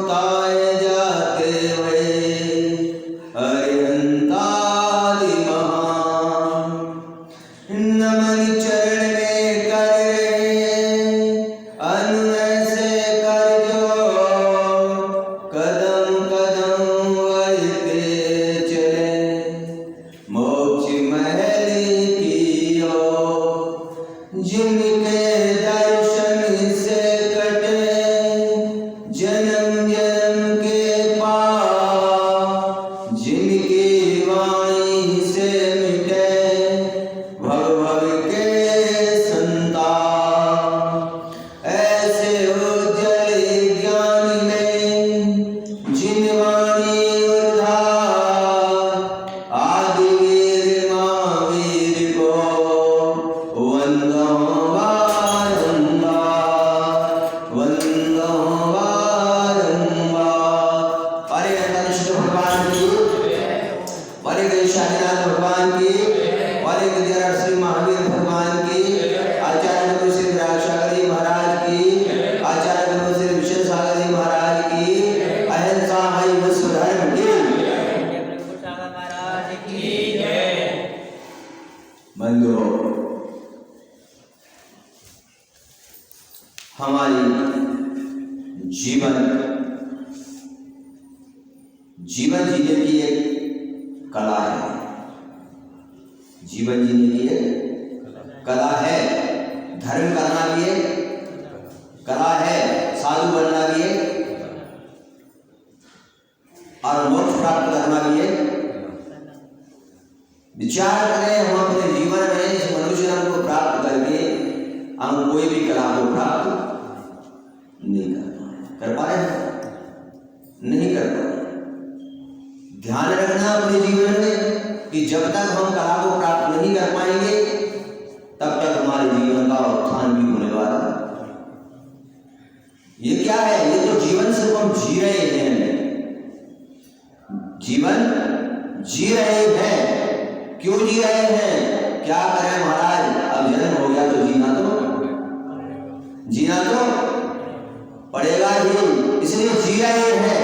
ताए जाते हुए अरिहंतादि महान नमन चरण में कर रहे अनुनय से कर जो कदम कदम बढ़ते चले मोक्ष महल की ओर जिनके दर्शन से कटे जन्म जन्म के पाप जिनकी वाणी से मिटे भव भव के संताप ऐसे उज्जवल ज्ञान में जिन वाणी उद्धार आदि वीर महावीर को वंदो बारंबार वंदो बारंबार। हरे कृष्ण भगवान की, हरे गणेशानाथ भगवान की, हरे गजानन श्री महावीर भगवान की, आचार्य गुरु श्री विराशागरी महाराज की, आचार्य गुरु श्री विष्णु सागरी महाराज की, अहिंसा मई विश्व धर्म की। बंधुओं, हमारी जीवन जीने की एक कला है। जीवन जीने की एक कला है। धर्म करना भी एक कला है, साधु बनना भी एक, और मोक्ष प्राप्त करना भी एक। विचार करें, हम अपने जीवन में इस मनुष्य जन्म को प्राप्त करके हम कोई भी कला को प्राप्त नहीं कर पाए, नहीं कर पाए। ध्यान रखना अपने जीवन में कि जब तक हम कला को प्राप्त नहीं कर पाएंगे तब तक हमारे जीवन का उत्थान भी होने वाला। ये क्या है? ये तो जीवन सिर्फ हम जी रहे हैं, जीवन जी रहे हैं। क्यों जी रहे हैं? क्या करें महाराज, अब जन्म हो गया तो जीना तो पड़ेगा ही, इसलिए जी रहे हैं,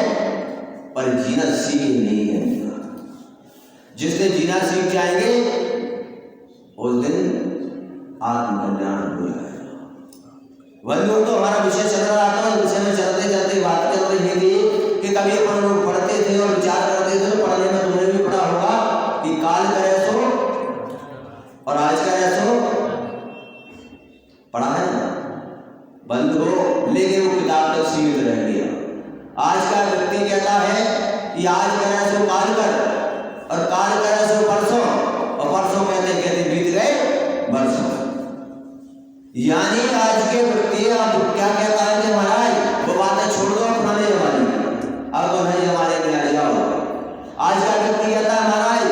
पर जीना सीख नहीं है। जिसने जीना सीख जाएंगे उस दिन आत्मकल्याण हो जाएगा। बंधुओं, तो हमारा विषय चल रहा था, विषय में चलते चलते बात कर रही थी कि कभी अपन लोग पढ़ते थे और विचार करते थे, तो पढ़ने में तुमने भी पढ़ा होगा कि काल करे सो और आज करे सो, पढ़ा है ना बंधुओं। लेकिन वो किताब तक सीमित रह गया। आज का व्यक्ति कहता है कि आज करे सो काल कर, और काल करे सो परसों, और परसों कहते कहते बीत गए बरसों। यानी आज के व्यक्ति अब क्या कहता है कि महाराज वो बातें छोड़ दो पुराने जमाने की, अब तो नए जमाने में आ जाओ। आज का व्यक्ति कहता है महाराज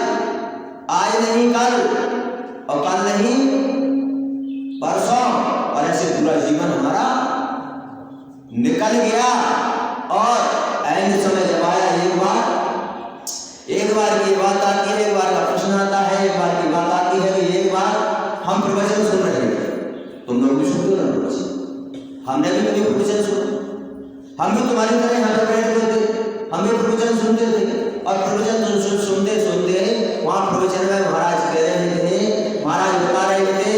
आज नहीं कल, और कल नहीं परसों, और ऐसे पूरा जीवन हमारा निकल गया। और ऐन समय जब आया एक बार की बात आती है, एक बार का प्रश्न आता है, एक बार की बात आती है कि एक बार हम प्रवचन सुन रहे थे, तुम लोग भी सुनते हो ना प्रवचन, हमने भी कभी प्रवचन सुना, हम भी तुम्हारी तरह यहाँ पर बैठते थे, हम भी प्रवचन सुनते थे। और प्रवचन सुनते सुनते वहाँ प्रवचन में महाराज कह रहे थे, महाराज बता रहे थे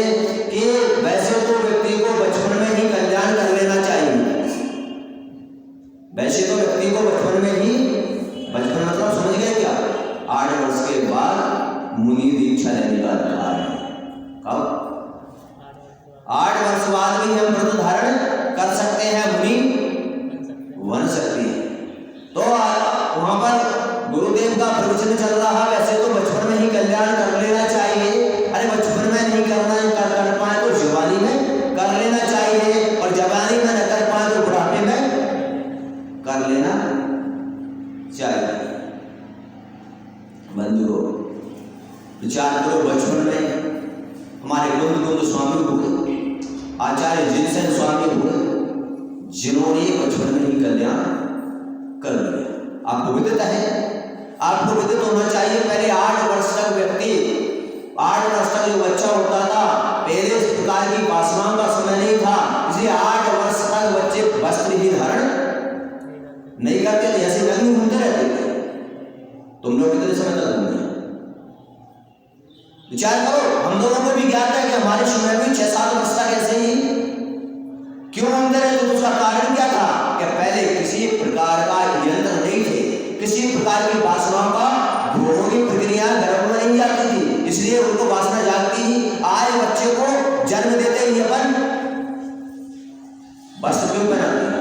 कि वैसे तो व्यक्ति को बचपन में ही कल्याण कर लेना चाहिए। वैसे तो व्यक्ति को बचपन में ही, बचपन मतलब समझ गए क्या? 8 वर्ष के बाद मुनि दीक्षा लेने का अधिकार है। कब? 8 वर्ष बाद भी हम व्रत धारण कर सकते हैं, मुनि बन सकती है। तो वहां पर गुरुदेव का प्रवचन चल रहा, वैसे तो बचपन में ही कल्याण कर लेना चाहिए। अरे बचपन में नहीं करना कर पाए तो जवानी में कर लेना चाहिए, और जवानी में न कर पाए तो बुढ़ापे में कर लेना चाहिए। बंधुओं, विचार करो, बचपन में हमारे कुंद स्वामी हुए, आचार्य जिनसेन स्वामी हुए, जिन्होंने बचपन में ही कल्याण कर लिया। आपको विदित है, आपको विदित होना चाहिए। पहले 8 वर्ष तक व्यक्ति, 8 वर्ष तक जो बच्चा होता था, पहले इस प्रकार की वासनाओं का समय नहीं था, इसलिए 8 वर्ष तक बच्चे वस्त्र ही धारण नहीं करते थे, ऐसे नगरी घूमते रहते थे। तुम लोग कितने समय तक घूमे? विचार करो, हम दोनों को भी ज्ञात है कि हमारे समय में 6-7 वर्ष तक ऐसे ही क्यों घूमते रहे। तो उसका कारण क्या था कि पहले किसी प्रकार का यंत्र नहीं थे, किसी प्रकार की वासनाओं का भोगों की प्रक्रिया गर्भ में नहीं जाती थी, इसलिए उनको वासना जागती ही। आज बच्चे को जन्म देते ही अपन वस्त्र क्यों पहनाते हैं?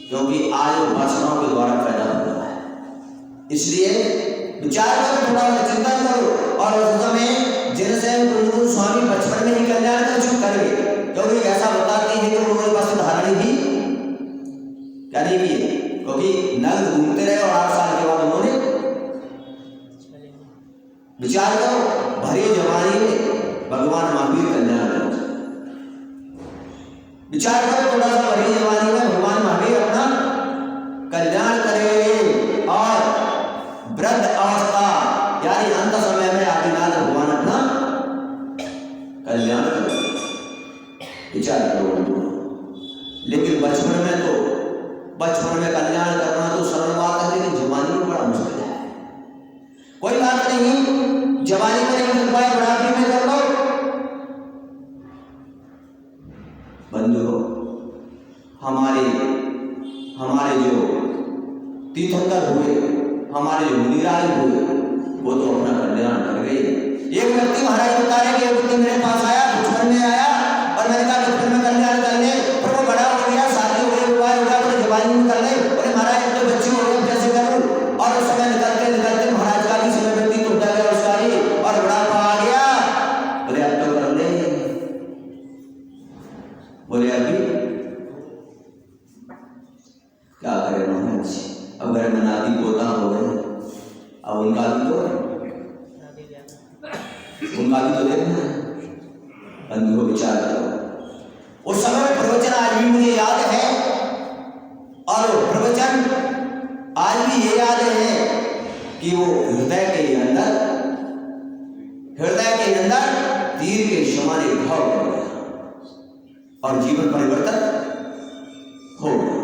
क्योंकि आज वो वासनाओं के द्वारा पैदा हुआ है। इसलिए विचार करो, थोड़ा चिंतन करो। और उस समय जिनसे गुरु स्वामी बचपन में ही कल्याण कर चुके कर गए, क्योंकि ऐसा बताते हैं कि उन्होंने वस्त्र धारण ही क्या नहीं किए, क्योंकि नग घूमते रहे और 8 साल के बाद उन्होंने विचार करो, भरी जवानी में भगवान महावीर कल्याण कर। विचार करो थोड़ा सा, भरी जवानी में भगवान महावीर अपना कल्याण करे और वृद्ध अवस्था यानी अंत समय में आदिनाथ भगवान अपना कल्याण करे। विचार करो। लेकिन बचपन में कल्याण करना तो सरल बात है, लेकिन जवानी में बड़ा मुश्किल है। कोई बात नहीं, जवानी में नहीं कर पाए, बुढ़ापे में कर लो। बंधुओं, हमारे जो तीर्थंकर हुए, हमारे जो मुनिराज हुए, वो तो अपना कल्याण कर गए। एक व्यक्ति महाराज बता रहे कि एक व्यक्ति मेरे पास आया, बचपन में आया और मैंने कहा बचपन में कल्याण कर ले, पर वो बड़ा हो गया, शादी हो गई, विवाह हो गया, तो जवानी में कर ले। बोले महाराज तो बच्चे हो गए, कैसे करूं? और उस समय निकलते महाराज का भी समय व्यक्ति टूट गया उसका ही, और बुढ़ापा आ गया। बोले अब तो कर ले। बोले अभी क्या करें महाराज, अब घर में नाती पोता हो गए, अब उनका भी तो देखना है। बंधुओं, विचार करो। उस समय प्रवचन आज भी मुझे याद है, और प्रवचन आज भी ये याद है कि वो हृदय के अंदर तीर के समान एक भाव हो गया और जीवन परिवर्तन हो गया।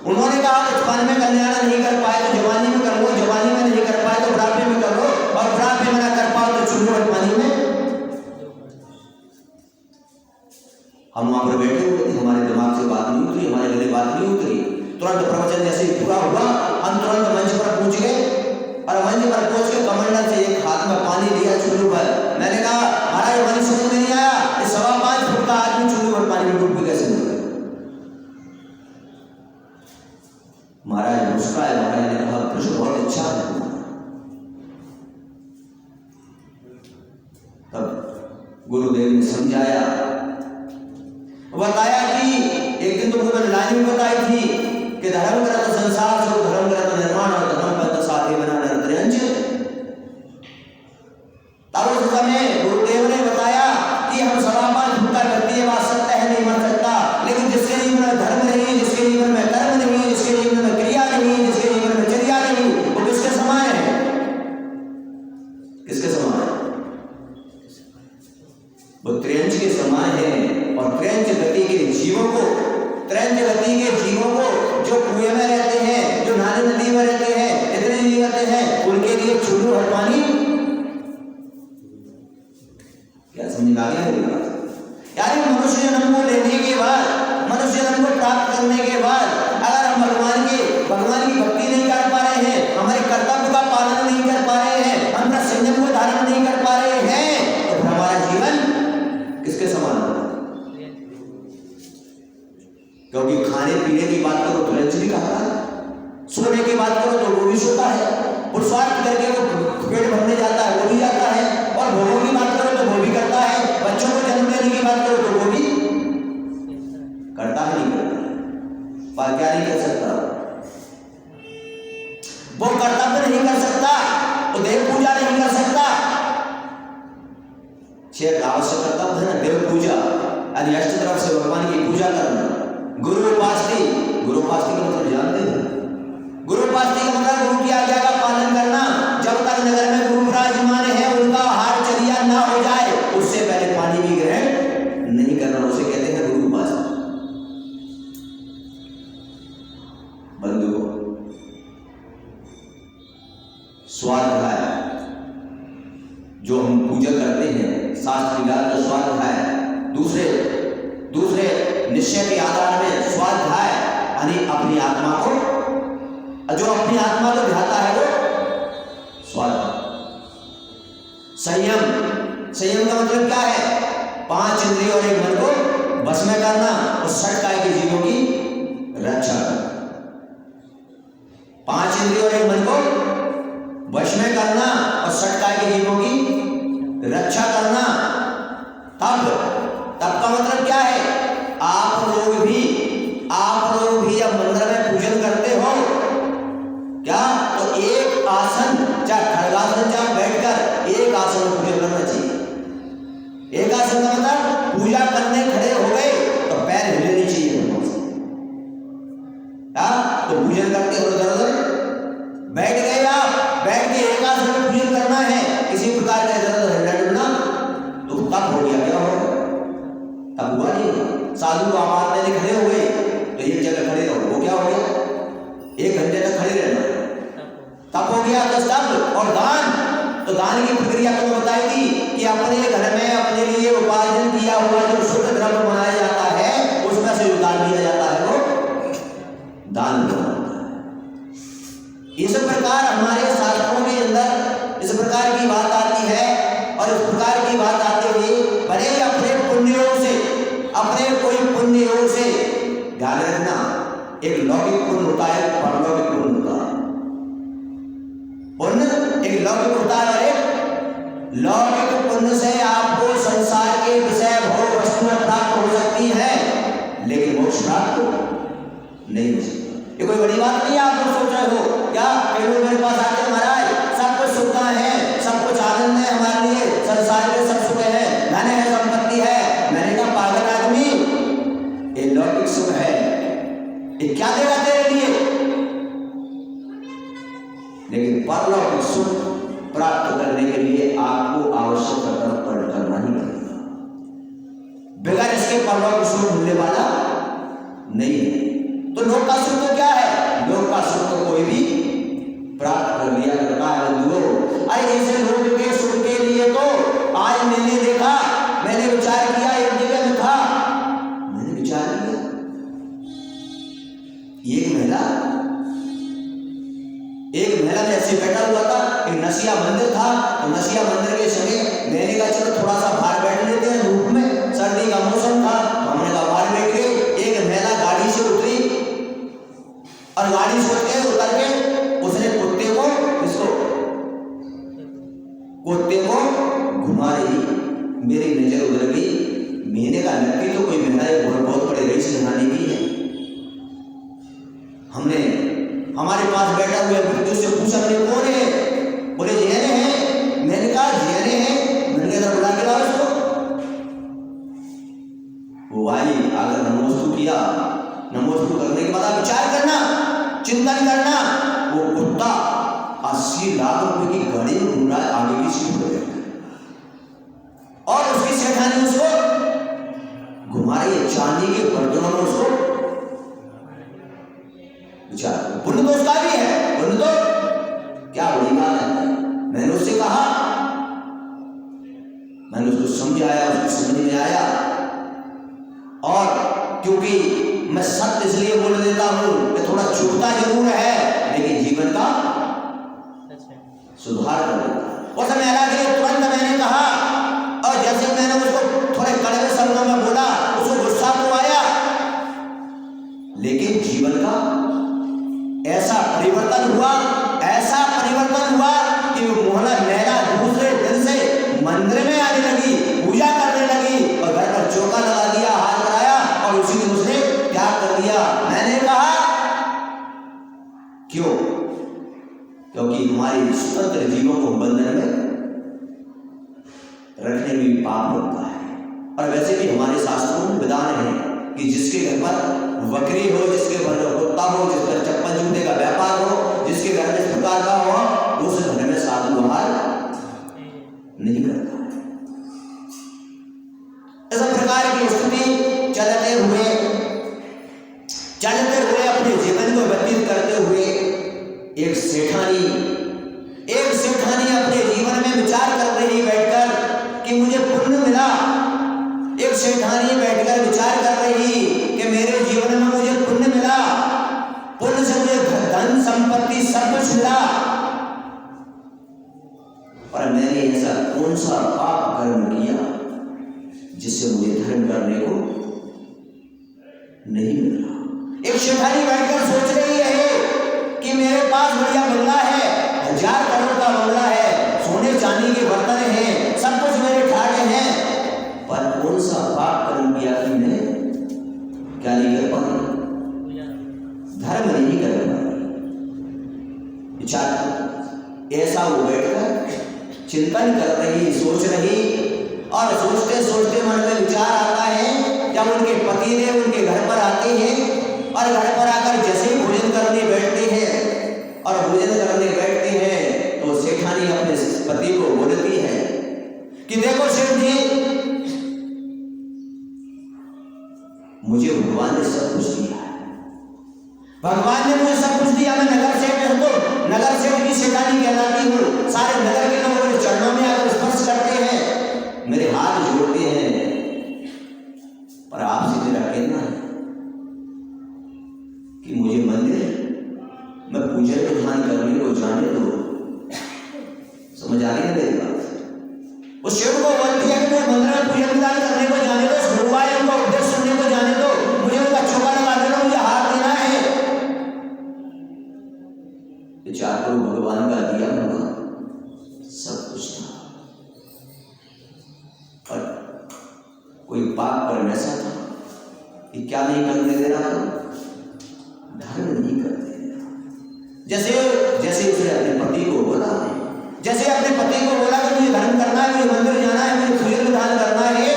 उन्होंने कहा बचपन में कल्याण नहीं कर पाए तो जवानी में कर लो, जवानी में नहीं कर पाए तो बुढ़ापे में कर लो, और बुढ़ापे में ना कर पाओ तो चुल्लू और पानी में। हम वहां पर बैठे हुए थे, हमारे दिमाग से बात नहीं उतरी, हमारे गले बात नहीं उतरी। तुरंत प्रवचन जैसे ही पूरा हुआ, हम तुरंत मंच पर पहुंच गए, और मंच पर पहुंच के कमंडल से एक हाथ में पानी लिया चुल्लू पर। मैंने कहा महाराज हमारी समझ में नहीं आया, ये 5.25 फुट का आदमी चुल्लू और पानी में डूब के कैसे डूब गया? महाराज मुस्कुराए, महाराज ने कहा प्रश्न बहुत अच्छा है। तब गुरुदेव ने समझाया, बताया कि एक दिन तो मैंने लाइन में बताई थी कि धर्म करत संसार सो धर्म करत निर्माण और धर्म पंथ साधे बना नरत्रयंच। तब उस समय गुरुदेव ने बताया कि हम 5.25 फुट का व्यक्ति है, बात सत्य है, नहीं मर सकता, लेकिन जिसके जीवन में धर्म नहीं, जिसके जीवन में कर्म नहीं, जिसके जीवन में क्रिया नहीं, जिसके जीवन में चर्या नहीं, वो किसके समान है? किसके समान है? वो त्रियंच के समान है। और त्रियंच गति के जीवों को जो कुएं में रहते हैं, जो नाले नदी में रहते हैं, इतने जीव रहते हैं, उनके लिए चुल्लू और पानी क्या समझ आ गया? यानी मनुष्य जन्म को लेने के बाद, मनुष्य जन्म को प्राप्त करने के बाद अगर हम भगवान की भक्ति नहीं कर पा रहे हैं, हमारे कर्तव्य का पालन नहीं कर पा रहे हैं, हम संयम को धारण नहीं कर पा रहे हैं, तो हमारा जीवन किसके समान है? क्योंकि खाने पीने की बात करो तो लंच भी खाता है, सोने की बात करो तो वो भी सोता है, पुरुषार्थ करके वो पेट भरने जाता है, वो भी जाता है, और भोगों की बात करो तो वो भी करता है, बच्चों को जन्म देने की बात करो तो वो भी करता है, नहीं करता है। पर क्या नहीं कर सकता? वो कर्तव्य नहीं कर सकता, वो देव पूजा नहीं कर सकता। 6 आवश्यक कर्तव्य है ना, देव पूजा यानी अष्ट तरफ से भगवान की पूजा करना, गुरु उपासती का मतलब जानते हैं? गुरु उपासती का मतलब गुरु की आज्ञा का पालन करना। जब तक नगर में गुरु विराजमान है, उनका आहार चर्या ना हो जाए, उससे पहले पानी भी ग्रहण नहीं करना, उसे कहते हैं गुरु उपासना। बंधुओं, स्वाध्याय जो हम पूजा करते हैं, शास्त्र का स्वाध्याय, दूसरे निश्चय के आधार में स्वाध्याय यानी अपनी आत्मा को, जो अपनी आत्मा को ध्याता है वो स्वाध्याय। संयम का मतलब क्या है? 5 इंद्रियों और 1 मन को बस में करना और 60 काय के जीवों की रक्षा करना। 5 इंद्रियों और 1 मन को वश में करना और 60 काय के जीवों की रक्षा करना। तब का मतलब क्या है? आप लोग भी जब मंदिर में पूजन करते हो क्या, तो एक आसन, चाहे खड़गासन चाहे बैठकर, एक आसन में पूजन करना चाहिए। एक आसन का मतलब पूजा करने खड़े हो गए तो पैर हिले नहीं चाहिए। तो पूजन करते हो उधर बैठ गए, आप बैठ के एक आसन में पूजन करना है, किसी प्रकार का इधर उधर हिलना डुलना, तो तब हो गया, क्या हो? तब हुआ नहीं। साधु को आपात में खड़े हो गए तो एक जगह खड़े रहो, वो क्या हो गया? 1 घंटे तक खड़े रहना, तब हो गया। तो सब और दान की प्रक्रिया तो बताई थी कि अपने घर में अपने लिए उपार्जन किया हुआ जो शुद्ध द्रव्य बनाया जाता है, उसमें से जो दान दिया जाता है वो दान होता है। इस प्रकार हमारे शास्त्रों के अंदर इस प्रकार की बात आती है, और इस प्रकार की बात आते हुए बड़े अपने पुण्यों से, अपने कोई पुण्य योग से ध्यान रखना, एक लौकिक पुण्य होता है, परलौकिक पुण्य होता है। पुण्य एक लौकिक होता है और एक लौकिक पुण्य से आपको संसार के विषय भोग वस्तुएं प्राप्त हो सकती है, लेकिन मोक्ष प्राप्त नहीं हो सकता। ये कोई बड़ी बात नहीं है। आप लोग सोच रहे हो क्या? कई लोग मेरे पास आते हैं, महाराज सब कुछ सुविधा है, सब कुछ आनंद है हमारे लिए, संसार में सब सुख है, धन है, संपत्ति है। मैंने कहा पागल आदमी, ये लौकिक सुख है, ये क्या देगा तेरे लिए? लेकिन परलौकिक सुख प्राप्त करने के लिए आपको आवश्यक कर्तव्य करना ही पड़ेगा। बगैर इसके परलौकिक सुख मिलने वाला नहीं है। तो लोक का सुख तो क्या है? लोक का सुख तो कोई भी प्राप्त कर लिया करता है बंधुओं। अरे ऐसे लोग के सुख के लिए तो आज मैंने देखा, मैंने विचार किया, एक जगह में था, मैंने विचार किया, एक महिला ने ऐसे बैठा हुआ था, एक नसिया मंदिर था, तो नसिया मंदिर के समय मैंने कहा चलो थोड़ा सा बाहर बैठ लेते हैं, धूप में, सर्दी का मौसम था, तो हमने कहा बाहर बैठ गए। एक महिला गाड़ी से उतरी और गाड़ी से उतर के उसने कुत्ते को घुमा रही, मेरी नजर उधर गई। मैंने कहा लगती तो कोई महिला बहुत बड़े रईस घराने की है। हमने हमारे पास बैठा हुआ व्यक्ति से पूछा, मैंने कौन है? बोले जियाने हैं। मैंने कहा जियाने हैं, मैंने कहा बुला के लाओ इसको। वो भाई अगर नमोस्तु किया, नमोस्तु करने के बाद आप विचार करना, चिंतन करना, वो कुत्ता 80 लाख रुपए की गाड़ी में घूम रहा है, आगे की सीट पर और उसकी सेठानी उसको घुमा रही है, चांदी के बर्तनों में उसको विचार। पुण्य तो उसका भी है, पुण्य तो क्या बड़ी बात है। मैंने उससे कहा, मैंने उसको समझाया, उसको समझ में आया, और क्योंकि मैं सत्य इसलिए बोल देता हूं कि थोड़ा चुभता जरूर है, लेकिन जीवन का सुधार कर देता है। उस महिला के लिए तुरंत मैंने कहा, और जैसे मैंने उसको थोड़े कड़वे शब्दों में बोला, उसको गुस्सा तो आया, लेकिन जीवन का ऐसा परिवर्तन हुआ कि वो मोहना महिला दूसरे दिन से मंदिर में आने लगी, पूजा करने लगी, और घर पर चौका लगा दिया, हाथ लगाया, और उसी दिन उसने त्याग कर दिया। मैंने कहा क्यों? क्योंकि हमारी स्वतंत्र जीवों को बंधन में रखने में भी पाप होता है। और वैसे भी हमारे शास्त्रों में विधान है कि जिसके घर पर बकरी हो, जिसके घर में कुत्ता हो, जिस पर चप्पल जूते का व्यापार हो, जिसके घर में इस प्रकार का हो, उस घर में साधु बाहर नहीं करता। इस प्रकार की स्थिति चलते हुए अपने जीवन को व्यतीत करते हुए एक सेठानी अपने जीवन में विचार कर रही बैठकर कि मुझे पुण्य मिला। एक सेठानी बैठकर विचार कर रही कि मेरे जीवन में मुझे पुण्य मिला, पुण्य से मुझे धन संपत्ति सब कुछ मिला, पर मैंने ऐसा कौन सा पाप कर्म किया जिससे मुझे धर्म करने को नहीं मिल रहा। एक सेठानी बैठकर सोच रही है कि मेरे पास बढ़िया बंगला है, 1000 करोड़ का बंगला है, सोने चांदी के बर्तन हैं, सब कुछ मेरे ठाटे हैं, पर कौन सा पाप कर्म किया कि मैं क्या नहीं कर पाई, धर्म नहीं कर पाई। विचार ऐसा वो बैठकर चिंतन कर रही, सोच रही, और सोचते सोचते मन में विचार आता है जब उनके पति देव उनके घर पर आते हैं और घर पर आकर जैसे ही भोजन करने बैठते हैं और भोजन करने बैठते हैं तो सेठानी अपने पति को बोलती है कि देखो सेठ जी, मुझे भगवान ने सब कुछ दिया है, भगवान ने मुझे सब कुछ दिया, मैं नगर सेठ हूँ, तो नगर सेठ की सेठानी कहलाती हूँ। सारे नगर के लोग मेरे चरणों में आकर स्पर्श करते हैं, मेरे हाथ जोड़ते हैं, पर आपसे मेरा कहना है कि मुझे मंदिर में पूजन विधान करने को जाने दो। समझ आ रही है मेरी बात? उस शिव को बोलती है कि मुझे मंदिर में पूजन विधान करने को जाने दो, गुरुवार उनका उपदेश सुनने को जाने दो, मुझे उनका चौका लगा देना, मुझे हाथ देना है। विचार करो, भगवान का दिया हुआ सब कुछ था, पर कोई पाप कर्म ऐसा था कि क्या नहीं करने दे रहा था, धर्म नहीं करते। जैसे उसने अपने पति को बोला, जैसे अपने पति को बोला कि मुझे धर्म करना है, मुझे मंदिर जाना है, मुझे पूजन विधान करना है,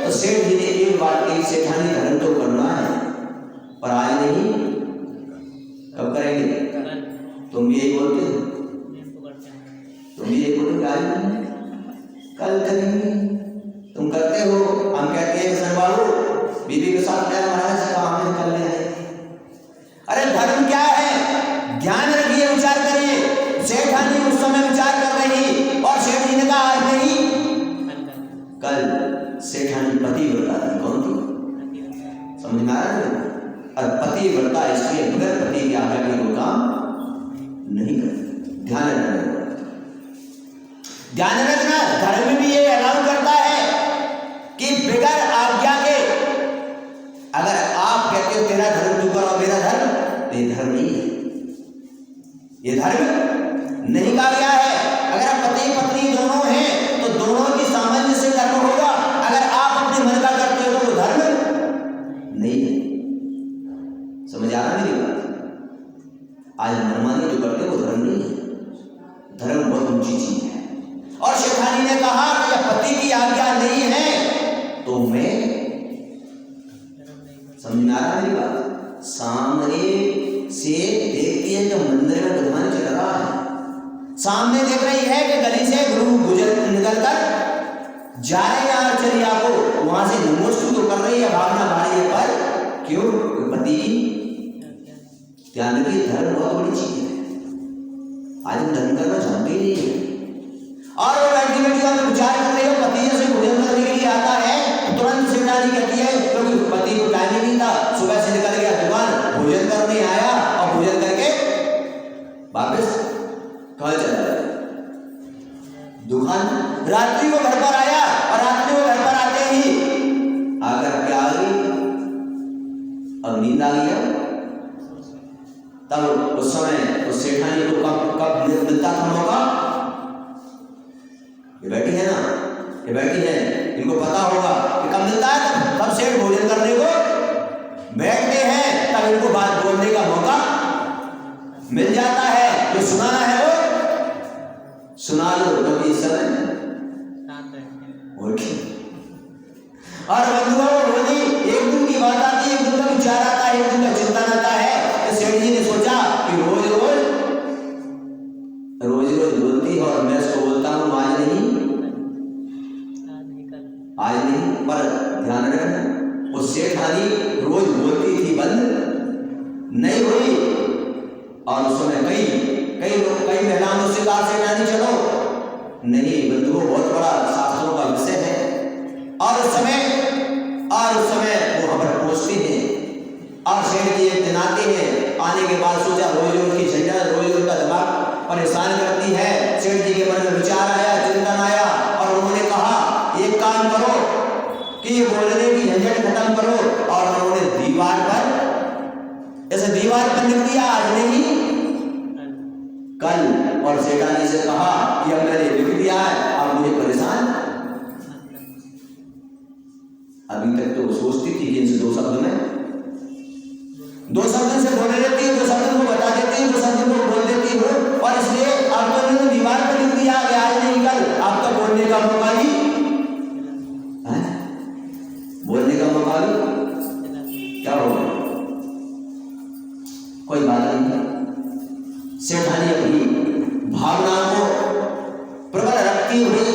तो सेठ जी ने एक बात कही, सेठानी धर्म तो करना है पर आज नहीं, कब करेंगे? तुम भी यही बोलते हो, तुम भी यही बोलोगे आज नहीं, कल करेंगे। तुम करते हो, हम कहते हैं किशन बाबू बीबी के साथ क्या महाराज से काम कर ले आए। अरे धर्म क्या है, ध्यान रखिए, विचार करिए। सेठानी उस समय विचार कर रही और सेठ जी ने कहा आज नहीं कल। सेठानी पतिव्रता थी, कौन थी? समझ में आ रहा है? और पतिव्रता इसलिए बगैर पति की आज्ञा के कोई काम नहीं करते। ध्यान रखना, ध्यान रखना, धर्म भी ये अलाउ करता है कि बगैर आज्ञा के अगर आप कहते हो तेरा धर्म तू करो मेरा धर्म, तो ये धर्म नहीं है, ये धर्म नहीं कहा गया है। अगर पति पत्नी दोनों हैं तो दोनों की सामंजस्य से धर्म होगा, अगर आप अपने मन का करते हो तो वो धर्म नहीं है। समझ आ रहा मेरी बात? आज मनमानी जो करते वो धर्म नहीं है, धर्म बहुत ऊंची चीज है। और सेठानी ने कहा कि पति की आज्ञा नहीं है तो मैं, समझ में आ रहा मेरी बात? सामने से देखती है कि मंदिर में विधान चल रहा है, सामने देख रही है कि गली से गुरु गुजर निकलकर जा रहे हैं आचार्य को, वहां से नमोस्तु तो कर रही है, भावना भारी है, पर क्यों? पति की ध्यान रखिए, धर्म बहुत बड़ी चीज है, आज हम धर्म करना जानते ही नहीं है। और वो बैठी बैठी विचार कर रही हो, पति जैसे भोजन करने के लिए आता है, तुरंत सेठानी कहती है, क्योंकि पति को टाइम ही नहीं था, सुबह से निकल गया दुकान, भोजन करने आया और भोजन करके वापस कहाँ चला गया? दुकान। रात्रि को घर पर आया और रात्रि को घर पर आते ही आकर क्या आ गई? अब नींद आ गई। तब उस समय उस सेठानी को कब मिलता था मौका? ये बैठी है ना, ये बैठी है, इनको पता होगा कि कब मिलता है, तब सेठ भोजन करने को बैठते हैं, तब इनको बात बोलने का मौका मिल जाता है। जो सुनाना है वो सुना लो, क्योंकि इस समय और बंधुओं बोली, एक दिन की बात आती है, एक दिन का विचार आता है, एक दिन का चिंतन आता है। तो सेठ जी ने सोचा कि रोज रोज बोलती है और मैं इसको बोलता हूँ आज नहीं, पर ध्यान रखना, वो सेठानी रोज बोलती थी, बंद नहीं हुई, और उस समय कई महिलाओं ने उससे कहा सेठानी चलो, नहीं बंधुओं बहुत बड़ा शास्त्रों का विषय है। और उस समय वो वहां पर पहुंचते हैं और सेठ जी एक दिन आते हैं। आने के बाद सोचा रोज रोज की झंझट, रोज रोज का दिमाग परेशान करती है। सेठ जी के मन में विचार आया, चिंतन आया और उन्होंने कहा एक काम करो कि बोलने की झंझट खत्म करो। और उन्होंने दीवार पर लिख दिया आज नहीं कल, और सेठानी से कहा कि अब मैंने लिख दिया है, अब मुझे परेशान। अभी तक तो वो सोचती थी कि इनसे दो शब्द से बोल लेती है, दो शब्द को बता देती है, दो शब्द को बोल देती हो। और इसलिए अब तो उन्होंने दीवार पर लिख दिया कि आज नहीं कल, अब तो बोलने का मौका भी क्या होगा, कोई बात नहीं। सेठानी अपनी भावनाओं को प्रबल रखती हुई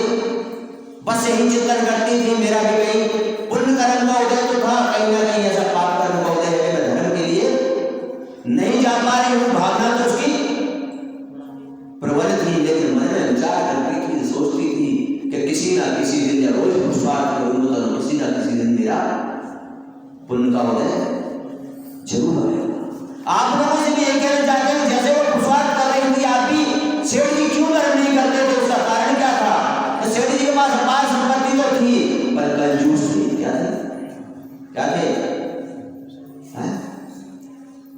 बस यही चिंतन करती थी, मेरा भी कहीं पुण्य कर्म का उदय तो था, कहीं ना कहीं ऐसा पाप कर्म का उदय है कि मैं धर्म के लिए नहीं जा पा रही हूँ। भावना तो उसकी प्रबल थी, लेकिन मन में विचार करती थी, सोचती थी कि किसी ना किसी दिन या रोज पुरुषार्थ करूंगा तो किसी ना किसी दिन मेरा पुण्य का उदय जरूर होगा। आप लोगों से भी ये कहना चाहते हैं जैसे वो पुरुषार्थ कर रही थी, आप भी सेठ जी क्यों कर्म नहीं करते थे, उसका कारण क्या था? तो सेठ जी के पास अपार संपत्ति तो थी पर कंजूस थे। क्या थे?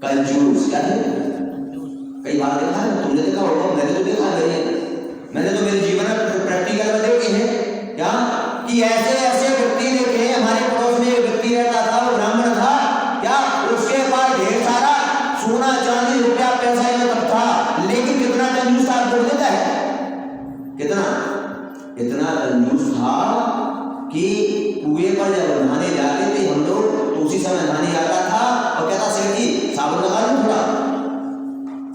कंजूस क्या थे? कई बार देखा है, तुमने देखा होगा, मैंने तो देखा नहीं, मैंने तो मेरे जीवन में प्रैक्टिकल में देखे हैं क्या कि ऐसे व्यक्ति देखे। हमारे पड़ोस में एक व्यक्ति रहता था, वो ब्राह्मण था क्या, उसके पास ढेर सारा सोना चांदी रुपया पैसा तक था, लेकिन कितना कंजूस था बोल देता है, इतना कंजूस था कि कुएं पर जब नहाने जाते थे हम लोग तो उसी समय नहाने आता था और कहता सेठ जी साबुन लगा लो थोड़ा,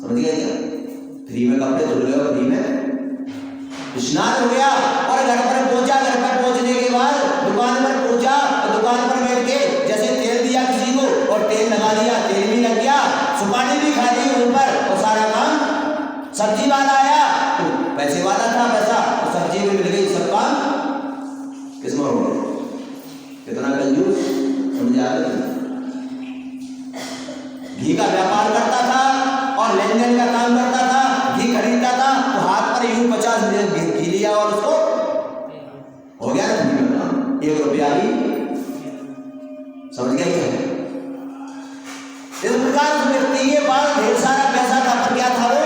समझ गया क्या? फ्री में कपड़े धुल गए, फ्री में स्नान हो गया और घर पर पहुंचा। घर पर पहुंचने के बाद दुकान पर पहुंचा और दुकान पर बैठ के जैसे तेल दिया किसी को और तेल लगा दिया, तेल भी लग गया, सुपारी भी खा ली ऊपर और सारा काम। सब्जी वाला आया तो पैसे वाला था, पैसा और सब्जी भी मिल गई, सब काम किसमें हो गया? कितना कंजूस, समझ आ रही? घी का व्यापार करता था और लेन देन का काम करता था, घी खरीदता था तो हाथ पर यूं 50 घी लिया और उसको हो गया ना घी का काम, 1 रुपया भी, समझ गया क्या? इस प्रकार उस व्यक्ति के पास ढेर सारा पैसा था, पर क्या था वो?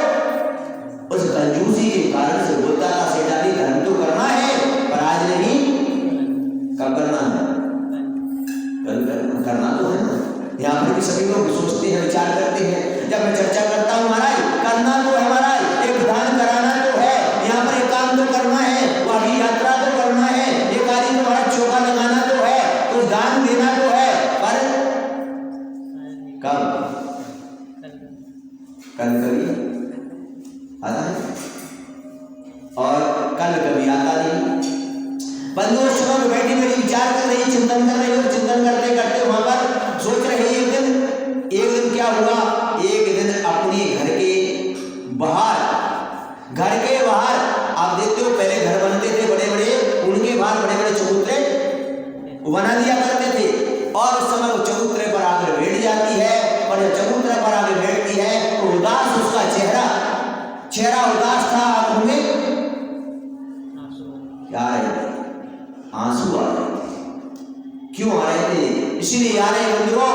उस कंजूसी के कारण से बोलता था सेठानी धर्म तो करना है पर आज नहीं, कब करना है? कल करना तो है ना। यहाँ पर भी सभी लोग सोचते हैं, विचार करते हैं। जब मैं चर्चा करता हूँ महाराज करना तो है, महाराज एक दान कराना तो है, यहाँ पर एक काम तो करना है, वही यात्रा तो करना है, ये कार्य तो महाराज चौका लगाना तो है, कुछ दान देना तो है, पर कब? कल कभी आता है और कल कभी आता नहीं। बंधुओं सुबह बैठी बैठी विचार कर रही, चिंतन कर रही, और चिंतन करते करते वहां पर सोच रही। एक दिन क्या हुआ, एक दिन अपने घर के बाहर आप देखते हो पहले घर बनते थे बड़े बड़े, उनके बाहर बड़े बड़े चबूतरे बना दिया करते थे और उस समय वो चबूतरे पर आकर बैठ जाती है। और जब चबूतरे पर आकर बैठती है तो उदास उसका चेहरा उदास था, आंखों में क्या आ रहे थे? आंसू आ रहे थे। क्यों आ रहे थे? इसीलिए आ रहे बंधुओं,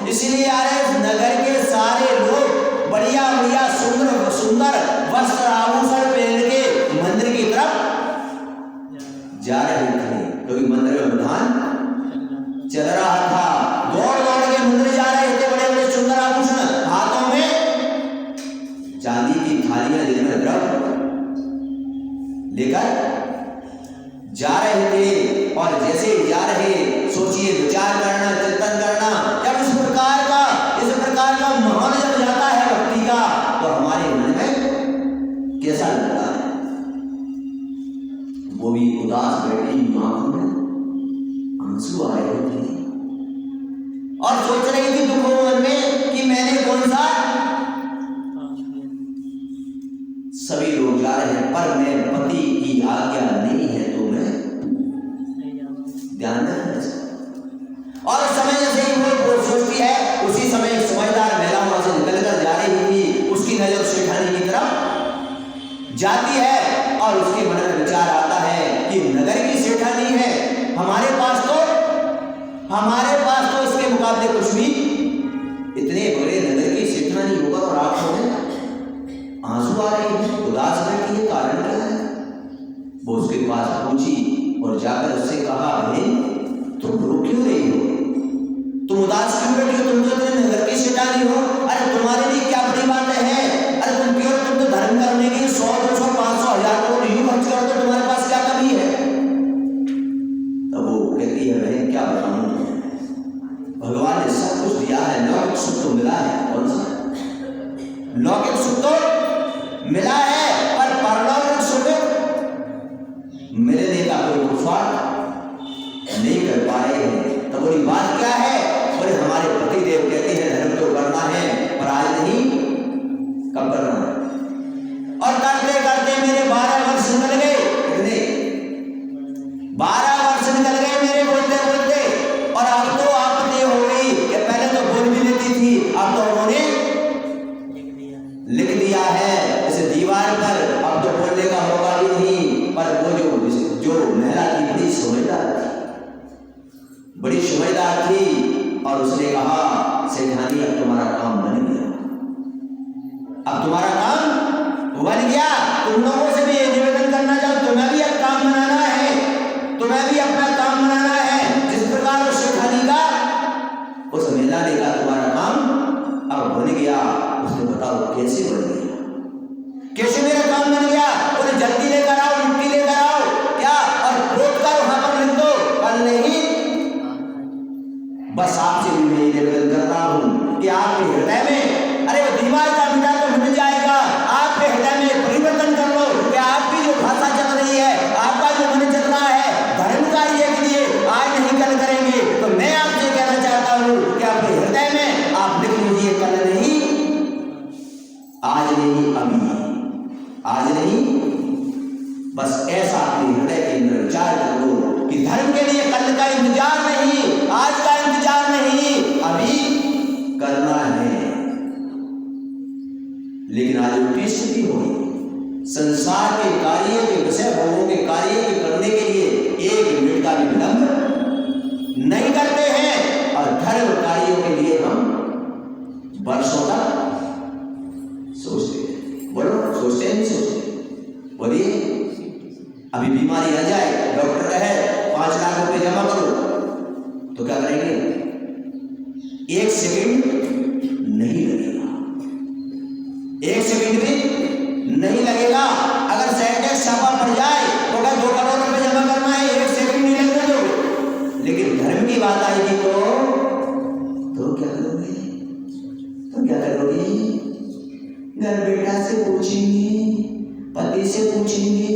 इसीलिए आ रहे नगर के सारे लोग बढ़िया बढ़िया सुंदर सुंदर वस्त्र आभूषण पहन के मंदिर की तरफ जा रहे थे, क्योंकि मंदिर में विधान चल रहा था। दौड़ दौड़ के मंदिर जा रहे थे, बड़े बड़े सुंदर आभूषण, हाथों में चांदी की थालियां जिनमें द्रव्य लेकर जा रहे थे। और जैसे जा रहे सोचिए, विचार करना, चिंतन करना, जब इस प्रकार का माहौल जब जाता है भक्ति का तो हमारे मन में कैसा लगता है? वो भी उदास बैठी आंखों में आंसू आ रहे थे और सोच रही थी दुखों मन में कि मैंने कौन सा पर मैं पति की आज्ञा नहीं है तो मैं ध्यान रखना। और समय जैसे ही वो सोचती है, उसी समय समझदार महिला वहां से निकलकर जा रही थी, उसकी नजर सेठानी की तरफ जाती है और उसके मन में विचार आता है कि नगर की सेठानी है, हमारे पास तो इसके मुकाबले कुछ भी, इतने बड़े नगर की सेठानी होगा और आंखों में आंसू आ रहे हैं, उदास बैठी है, कारण क्या है? वो उसके पास पहुंची और जाकर उससे कहा, बहन तुम रो क्यों रही हो, तुम उदास क्यों बैठी हो, तुम तो इतने नगर की सेठानी हो, अरे तुम्हारे लिए क्या बड़ी बात है, अरे तुम तो धर्म करने के 100, 200, 500, 1000 करोड़ यूं खर्च करो तो तुम्हारे पास क्या कमी है? तब वो कहती है, बहन क्या बताऊं, भगवान ने सब कुछ दिया है, लौकिक सुख तो मिला है, कौन सा लौकिक सुख तो मिला है, पर परलौकिक सुख मिलने का कोई उपवास नहीं कर पाए हैं। तो बोली बात क्या है? बोले हमारे पतिदेव कहते हैं धर्म तो करना है पर आज नहीं, कब करना है? और करते करते मेरे 12 वर्ष निकल गए, कितने 12 वर्ष निकल गए मेरे बोलते बोलते, और अब तो आपत्ति हो गई कि पहले तो बोल भी लेती थी, अब तो उन्होंने लिख दिया है इस दीवार पर, अब तो बोलने का मौका भी नहीं। पर वो जो महिला की बड़ी समझदार थी और उसने कहा, सेठानी अब तुम्हारा काम बन गया, अब तुम्हारा काम बन गया, तुम लोगों से भी ये निवेदन करना चाहूं, तुम्हें भी अब काम बनाना है, तुम्हें भी अपना काम बनाना है। जिस प्रकार उस सेठानी का, उस महिला ने कहा तुम्हारा काम अब बन गया। उसने बताओ कैसे बन गया, कैसे मेरा काम बन गया? बोले जल्दी लेकर आओ, मिट्टी लेकर आओ, क्या और रोक कर वहां पर लिख दो, कल नहीं। बस आपसे भी मैं निवेदन करता हूं कि आपके हृदय में, अरे वो दीवार का मिटा तो मिट जाएगा, आपके हृदय में परिवर्तन कर लो कि आपकी जो भाषा चल रही है, आपका जो मन चल रहा है धर्म कार्य के लिए, आज नहीं कल करेंगे। तो मैं आपसे कहना चाहता हूं कि अपने हृदय में आप लिख लीजिए, कल नहीं, आज नहीं, अभी, आज नहीं। बस ऐसा अपने हृदय के अंदर विचार कर लो कि धर्म के लिए कल का इंतजार नहीं, आज का इंतजार नहीं, अभी करना है। लेकिन आज उल्टी स्थिति हो गई, संसार के कार्य के विषय भोगों के कार्य के करने के लिए 1 मिनट का भी विलंब नहीं करते हैं, और धर्म कार्यों के लिए हम वर्षों तक सोचते हैं। बोलो सोचते हैं, नहीं सोचते? बोलिए, अभी बीमारी आ जाए, डॉक्टर है 5 लाख रुपए जमा करो, तो क्या करेंगे? 1 सेकंड नहीं लगेगा, 1 सेकंड भी नहीं लगेगा। अगर सेंटेक्स छापा पड़ जाए तो क्या 2 करोड़ रुपए जमा करना है, 1 सेकंड नहीं लगने दो। लेकिन धर्म की बात आएगी तो क्या करोगे? तो क्या करोगे? घर बेटा से पूछेंगे, पति से पूछेंगे,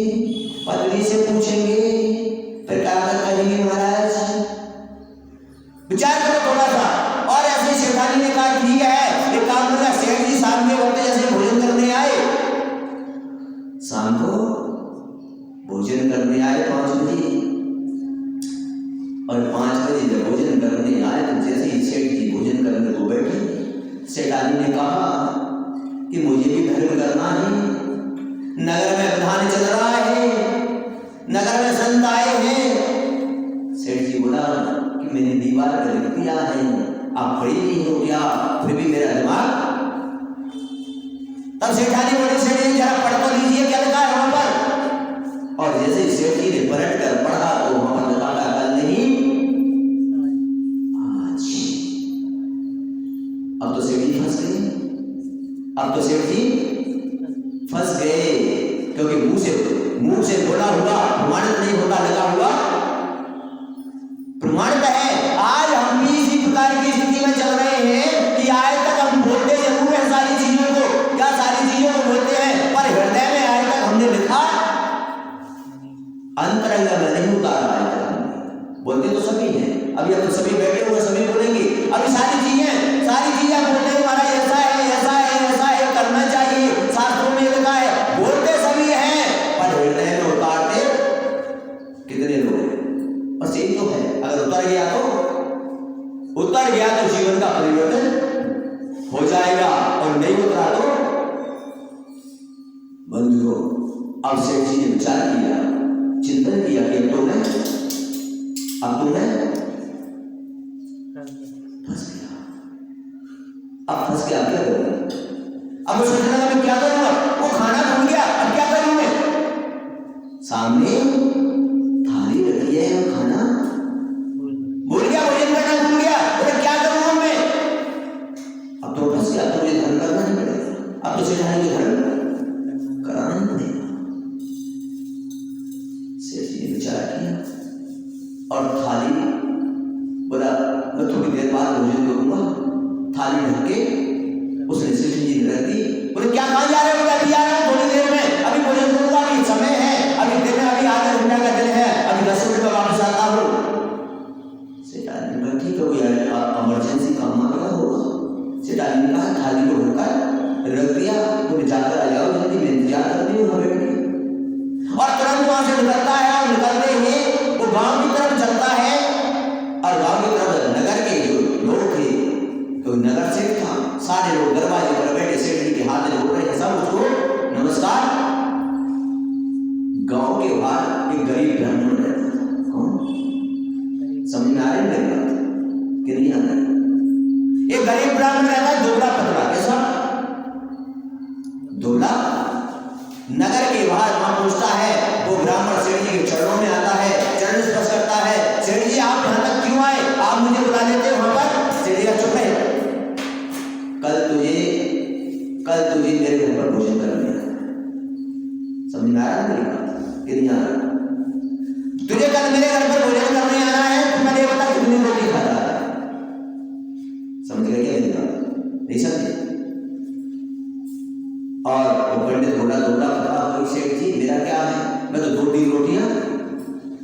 पत्नी से पूछेंगे, फिर क्या करेंगे? महाराज विचार करो थोड़ा सा। और ऐसे सेठानी ने कहा ठीक है, एक काम करेगा, सेठ जी शाम के वक्त जैसे भोजन करने आए, शाम को भोजन करने आए 5 बजे, और 5 बजे जब भोजन करने आए तो जैसे ही सेठ जी भोजन करने को बैठे, सेठानी ने कहा कि मुझे भी धर्म करना है, नगर में विधान चल रहा है, नगर में संत आए हैं। सेठ जी बोला कि मैंने दीवार पर लिख दिया है, आप पढ़ी नहीं हो क्या? फिर भी मेरा दिमाग। तब सेठानी बोली, सेठ जी जरा पढ़ तो लीजिए क्या लिखा है वहां पर। और जैसे ही सेठ जी ने पलट कर पढ़ा तो वहां पर लिखा था कल नहीं, आज। अब तो सेठ जी फंस गए, अब तो सेठ जी फंस गए, क्योंकि मुंह से बोला हुआ प्रमाणित नहीं होता, लगा हुआ प्रमाणित है। आज हम भी इसी प्रकार की स्थिति में चल रहे हैं कि आज तक हम बोलते जरूर है सारी चीजों को, क्या सारी चीजों को बोलते हैं, पर हृदय में आज तक हमने लिखा अंतरंग में नहीं उतारा। आज तक हमने बोलते तो सभी हैं, अभी अब तो सभी बैठे हुए सभी बोलेंगे, अभी सारी चीजें बोलते हैं, हमारा ऐसा है, ऐसा है, ऐसा है, करना चाहिए, शास्त्रों में लिखा है, बोलते सभी हैं, पर अब सेठ जी ने विचार किया, चिंतन किया कि अब तो मैं फंस गया। अब फंस गया, क्या करूं? अब सोचने लगा मैं क्या करूंगा, वो खाना भूल गया, अब क्या करूं मैं? सामने थाली रखी है और खाना भूल गया, भोजन करना भूल गया, बोले क्या करूं मैं? अब तो फंस गया, तो मुझे धर्म करना नहीं पड़ेगा, अब तो सेठानी को धर्म कराना नहीं पड़ेगा। सेठ जी ने विचार किया और थाली, बोला मैं थोड़ी देर बाद भोजन करूंगा, थाली ढक के उसने सेठ जी ने रख दी। बोले क्या कहाँ जा रहे हो? अभी आ रहा हूँ थोड़ी देर में, अभी भोजन करूंगा, अभी समय है, अभी दिन है, अभी आधा घंटा का दिन है, अभी 10 मिनट में वापस आता हूँ। सेठ आदमी ने कहा ठीक है, कोई इमरजेंसी काम आ गया होगा। सेठ आदमी ने कहा थाली को ढककर रख दिया, बोले जाकर आ जाओ जल्दी, मैं इंतजार कर रही हूँ घर बैठ के। और तुरंत वहां से निकलता है और निकलते ही वो गांव की तरफ चलता है और गांव की तरफ नगर के जो लोग थे, कोई नगर सेठ था, सारे लोग दरवाजे पर बैठे सेठ जी के हाथ में जोड़ रहे हैं, सब उसको नमस्कार। गांव के बाहर एक गरीब ब्राह्मण रहता था। कौन? समझ में आ रही है बात कि नहीं आ रही? एक गरीब ब्राह्मण रहता है, दुबला पतला, कैसा? दुबला। नगर के बाहर वहां पहुंचता है, वो ब्राह्मण सेठ जी के चरणों में आता है, चरण स्पर्श करता है। सेठ जी आप यहां तक क्यों आए? आप मुझे बुला लेते वहां पर? सेठ जी चुप है, कल तुझे मेरे घर पर भोजन करने आया। समझ में आ रहा है मेरी बात कि नहीं आ रहा? तुझे कल मेरे घर पर भोजन करने आना है, तो मैंने बता कितनी रोटी खाता है। समझ गए क्या मेरी बात? नहीं समझे? और वो पंडित बोला दुबला पतला सेठ जी मेरा क्या है, मैं तो 2-3 रोटियां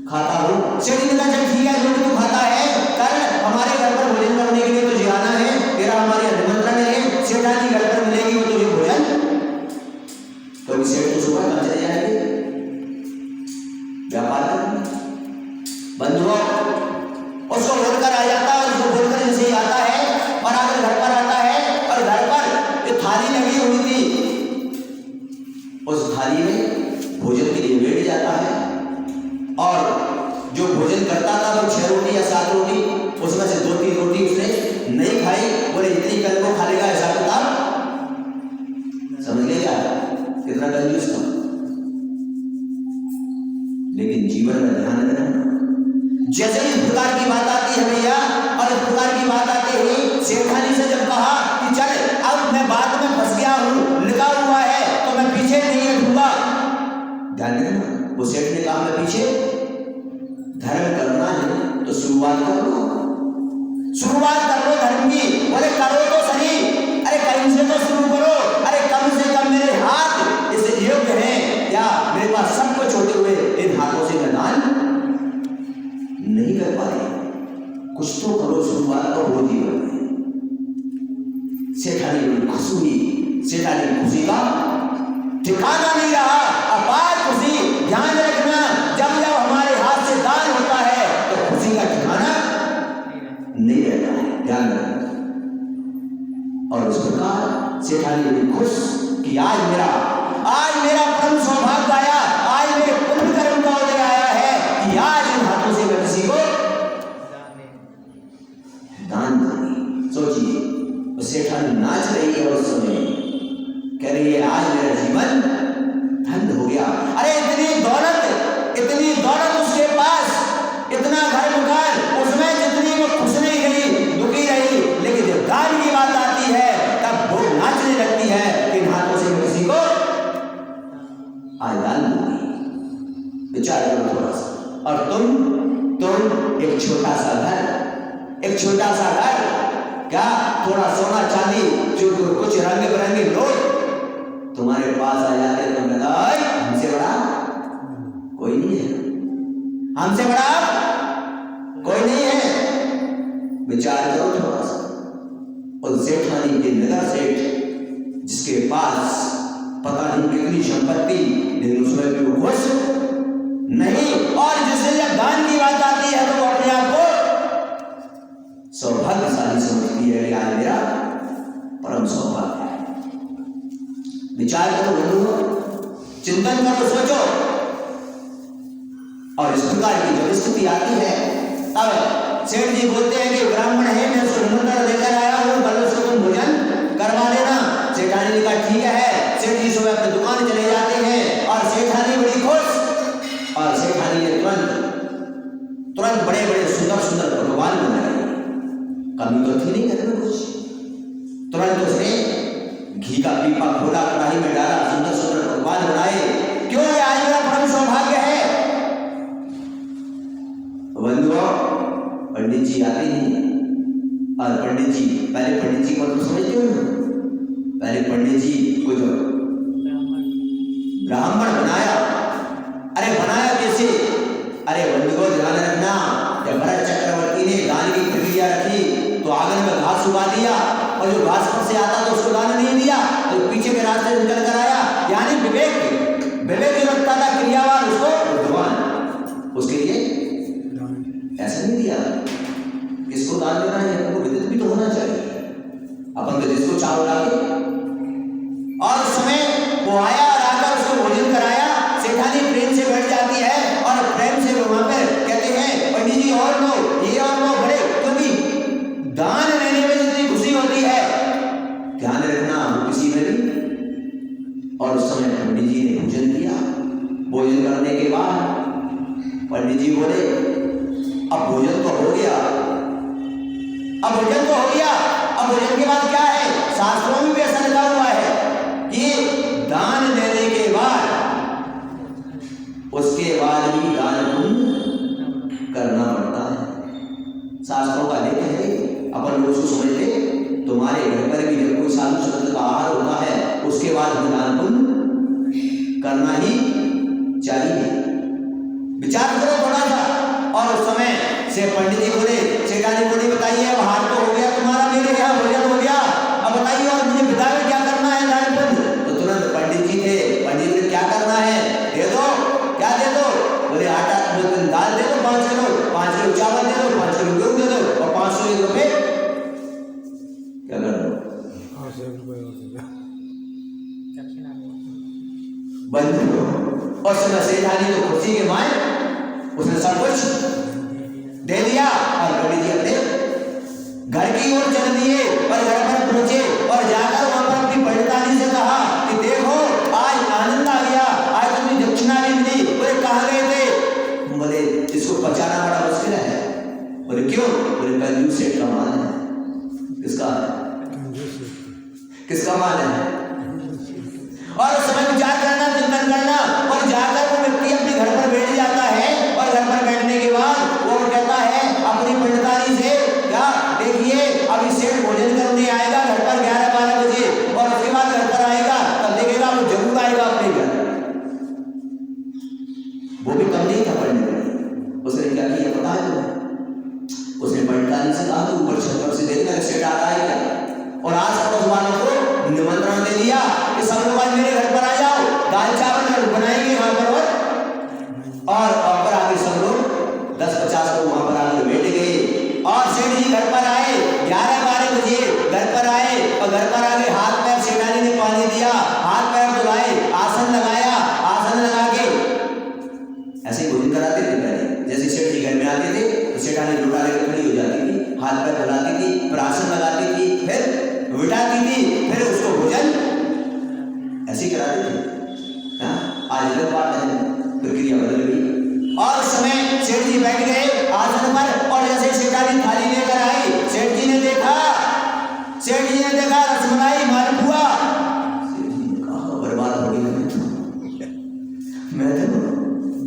खाता हूँ। सेठ जी ने कहा चल ठीक है, जो तू खाता है, कल हमारे घर पर भोजन करने के लिए तुझे आना है, तेरा हमारे निमंत्रण है, सेठानी घर पर मिलेगी, वो तुझे भोजन। तो सेठ तो सुबह कब चले जाएंगे व्यापार करने। बंधुओं उसको बोलकर आ जाता है, उसको बोलकर जैसे ही आता है और आकर घर पर आता है और घर पर जो थाली लगी हुई थी उस थाली में भोजन के लिए बैठ जाता है और जो भोजन करता था वो 6 रोटी या 7 रोटी, उसमें से 2-3 रोटी उसने नहीं खाई। बोले इतनी कल को खा लेगा, ऐसा किताब समझ गए क्या? कितना कंजूस था। लेकिन जीवन में ध्यान देना, जैसे इस प्रकार की बात आती है भैया, और इस प्रकार की बात आते ही सेठानी से जब कहा कि चल अब मैं बात में फंस गया हूं, लिखा हुआ है तो मैं पीछे नहीं हटूंगा। ध्यान देना, वो सेठ ने कहा मैं पीछे धर्म करना है तो शुरुआत कर लो धर्म की। बोले करो तो सही, अरे कहीं से तो शुरू करो, अरे कम से कम मेरे हाथ इस योग्य हैं क्या? मेरे पास सब कुछ होते हुए इन हाथों से मैं दान नहीं कर पाए, कुछ तो करो, शुरुआत तो हो जीवन में। सेठानी बड़ी खुश हुई, सेठानी खुशी का ठिकाना नहीं रहा, अपार खुशी। ध्यान रखना, जब जब हमारे हाथ से दान होता है तो खुशी का ठिकाना नहीं रहता है, ध्यान रखना। और इस प्रकार सेठानी बड़ी खुश कि आज मेरा परम सौभाग्य आया, आज मेरे पुण्य कर्म का उदय आया है कि आज इन हाथों से मैं किसी को दान दूंगी। सोचिए सेठानी नाच रही है उस समय, कह रही है आज मेरा जीवन धन्य हो गया। अरे इतनी दौलत उसके पास, इतना घर मकान, उसमें जितनी वो खुश नहीं रही, दुखी रही, लेकिन जब दान की बात आती है तब वो नाचने लगती है कि इन हाथों से किसी को आज दान दूंगी। विचार करो थोड़ा सा। और तुम एक छोटा सा घर, क्या थोड़ा सोना चांदी, जो कुछ रंग बिरंगे लोग तुम्हारे पास आ जाते हैं, तुम हमसे बड़ा कोई नहीं है, हमसे बड़ा कोई नहीं है। विचार करो थोड़ा सा। और सेठानी के नगर सेठ, जिसके पास पता नहीं कितनी संपत्ति, लेकिन उसमें भी वो खुश नहीं, और जिससे जब दान की बात आती है तो वो अपने आप को सौभाग्यशाली समझती है, आज मेरा परम सौभाग्य है। विचार करो बंधुओं, चिंतन करो, सोचो। और इस प्रकार की जब स्थिति आती है तब सेठ जी बोलते हैं कि ब्राह्मण है, मैं उसको निमंत्रण लेकर आया हूँ, कल उसको तुम भोजन करवा देना। सेठानी ने कहा ठीक है। सेठ जी सुबह अपनी दुकान चले जाते हैं और सेठानी बड़ी खुश। और सेठानी ने तुरंत बड़े बड़े सुंदर सुंदर पकवान बनाए। कमी तो थी नहीं घर में कुछ। तुरंत उसने घी का पीपा खोला, कढ़ाई में डाला, सुंदर सुंदर पकवान बनाए। क्यों? आज मेरा परम सौभाग्य है। बंधुओं, पंडित जी आते हैं और पंडित जी, पहले पंडित जी को तो समझते हो ना, पहले पंडित जी को जो ब्राह्मण बनाया। अरे बनाया कैसे? अरे बंधुओं ध्यान रखना, जब भरत चक्रवर्ती ने दान की प्रक्रिया रखी तो आंगन में घास उगा दिया और जो घास पर से आता तो उसको दान नहीं दिया, तो पीछे के रास्ते निकल कर आया। यानी विवेक जो रखता था क्रियावान, उसको बुद्धिमान, उसके लिए ऐसा नहीं दिया। किसको दान देना है हमको विदित भी तो होना चाहिए। अपन तो जिसको चाव लागे। और उस समय वो आया और आकर उसको भोजन कराया। सेठानी प्रेम से बैठ जाती है और प्रेम से वहां पर कहते हैं पंडित जी और लो, ये और लो, बड़े, क्योंकि दान लेने में जितनी खुशी होती है, ध्यान रखना किसी में भी। और उस समय पंडित जी ने भोजन किया। भोजन करने के बाद पंडित जी बोले अब भोजन तो हो गया, अब भोजन तो हो गया, अब भोजन के बाद क्या है? शास्त्रों में भी ऐसा लिखा हुआ है कि दान लेने के बाद उसके बाद ही दान पुण्य करना पड़ता है। शास्त्रों का लेख है। अपन लोग उसको समझते, तुम्हारे घर पर भी जब कोई साधु संत का आहार होता है उसके बाद हमें दान पुण्य करना ही चाहिए। विचार करो थोड़ा सा। और उस समय से पंडित जी बोले, सेठानी बोली बताइए अब हार तो हो गया तुम्हारा, मेरे यहाँ भोजन हो गया, अब बताइए और मुझे विदा में क्या करना है दान पुण्य? तो तुरंत पंडित जी थे, पंडित जी क्या करना है? दे दो। क्या दे दो? बोले आटा दाल दे दो 5 किलो, 5 किलो चावल दे दो, 5 किलो गेहूं दे दो और 501 रुपए क्या कर दो? बंद। और समय सेठानी तो खुशी के माए उसने सब कुछ दे दिया और पंडित जी अपने घर की ओर चल दिए और घर पर पहुंचे और जाकर वहां पर अपनी पंडितानी से कहा कि देखो आज आनंद आ गया, आज तुम्हें दक्षिणा भी मिली। बोले कहाँ गए थे? बोले इसको बचाना बड़ा मुश्किल है। बोले क्यों? बोले कंजूस सेठ का माल है। किसका? किसका माल है? और उस समय विचार करना, चिंतन करना और जाकर वो व्यक्ति अपने घर पर बैठ जाता है और घर पर बैठने के बाद वो कहता है अपनी पंडितानी से, क्या देखिए अभी सेठ भोजन करने आएगा घर पर 11-12 बजे और उसके बाद घर पर आएगा, तब देखेगा वो जरूर आएगा अपने घर। वो भी कम नहीं था पढ़ने में। उसने क्या किया पता है तुम्हें? उसने पंडितानी से कहा ऊपर छत पर से देखना सेठ आ रहा है क्या, और आस पड़ोस वालों को निमंत्रण दे दिया कि सब लोग आज मेरे घर पर आ जाओ, दाल चावल बनाएंगे वहां पर। और पर आके सब लोग 10-50 लोग वहां पर आकर बैठ गए और सेठ जी घर पर आए 11-12 बजे घर पर आए और घर पर आके हाथ पैर सेठानी ने पानी दिया, हाथ पैर धुलाए, आसन लगाया, आसन लगा के ऐसे भोजन कराते थे पहले। जैसे सेठ जी घर में आते थे तो सेठानी लोटा लेकर खड़ी हो जाती थी, हाथ पैर धुलाती थी, फिर आसन लगाती थी, फिर बिठाती थी, फिर उसको भोजन ऐसे कराते थे। आज अलग बात है, प्रक्रिया बदल गई। और उस समय सेठ जी बैठ गए आसन पर और जैसे सेठानी थाली लेकर आई, सेठ जी ने देखा रसमलाई मालपुआ। सेठ जी ने कहा बर्बाद हो गई मैं तो